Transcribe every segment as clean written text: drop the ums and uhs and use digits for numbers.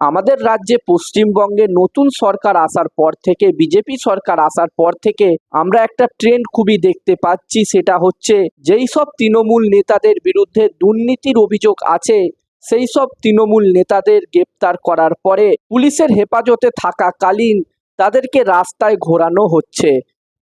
আমাদের রাজ্যে পশ্চিমবঙ্গে নতুন সরকার আসার পর থেকে, বিজেপি সরকার আসার পর থেকে আমরা একটা ট্রেন্ড খুবই দেখতে পাচ্ছি। সেটা হচ্ছে, যেই সব তৃণমূল নেতাদের বিরুদ্ধে দুর্নীতির অভিযোগ আছে সেই সব তৃণমূল নেতাদের গ্রেপ্তার করার পরে পুলিশের হেফাজতে থাকাকালীন তাদেরকে রাস্তায় ঘোরানো হচ্ছে।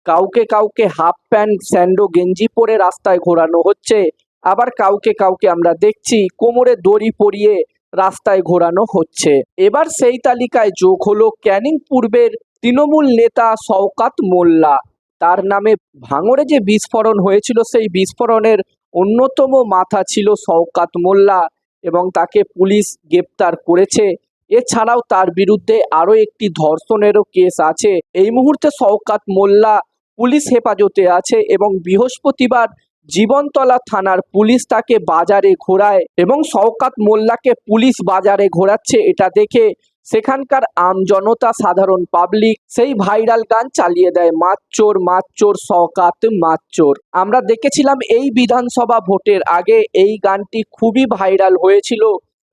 কাউকে কাউকে হাফ প্যান্ট স্যান্ডো গেঞ্জি পরে রাস্তায় ঘোরানো হচ্ছে, আবার কাউকে কাউকে আমরা দেখছি কোমরে দড়ি পরিয়ে রাস্তায় ঘোরানো হচ্ছে। এবার সেই তালিকায় যোগ হলো ক্যানিং পূর্বের তৃণমূল নেতা শওকাত মোল্লা। তার নামে ভাঙড়ে যে বিস্ফোরণ হয়েছিল সেই বিস্ফোরণের অন্যতম মাথা ছিল শওকাত মোল্লা এবং তাকে পুলিশ গ্রেপ্তার করেছে। এছাড়াও তার বিরুদ্ধে আরও একটি ধর্ষণেরও কেস আছে। এই মুহূর্তে শওকাত মোল্লা পুলিশ হেফাজতে আছে এবং বৃহস্পতিবার জীবনতলা থানার পুলিশ তাকে বাজারে ঘোরায় এবং শওকাত মোল্লাকে পুলিশ বাজারে ঘোরাচ্ছে এটা দেখে সেখানকার আমজনতা, সাধারণ পাবলিক সেই ভাইরাল গান চালিয়ে দেয়, মাতচোর মাতচোর শওকাত মাতচোর। আমরা দেখেছিলাম এই বিধানসভা ভোটের আগে এই গানটি খুবই ভাইরাল হয়েছিল।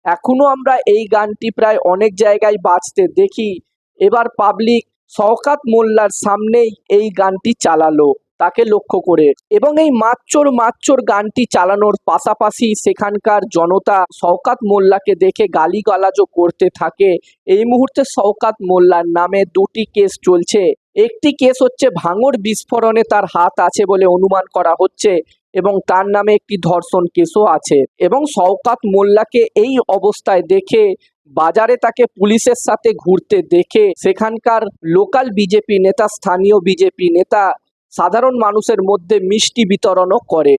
এখনো আমরা এই গানটি প্রায় অনেক জায়গায় বাজতে দেখি। এবার পাবলিক শওকাত মোল্লার সামনেই এই গানটি চালালো তাকে লক্ষ্য করে, এবং এই মাতচোর মাতচোর গানটি চালানোর পাশাপাশি সেখানকার জনতা শওকাত মোল্লাকে দেখে গালিগালাজও করতে থাকে। এই মুহূর্তে শওকাত মোল্লার নামে দুটি কেস চলছে। একটি কেস হচ্ছে ভাঙড় বিস্ফোরণে তার হাত আছে বলে অনুমান করা হচ্ছে এবং তার নামে একটি ধর্ষণ কেসও আছে। এবং শওকাত মোল্লাকে এই অবস্থায় দেখে, বাজারে তাকে পুলিশের সাথে ঘুরতে দেখে সেখানকার লোকাল বিজেপি নেতা, স্থানীয় বিজেপি নেতা সাধারণ মানুষের মধ্যে মিষ্টি বিতরণও করে।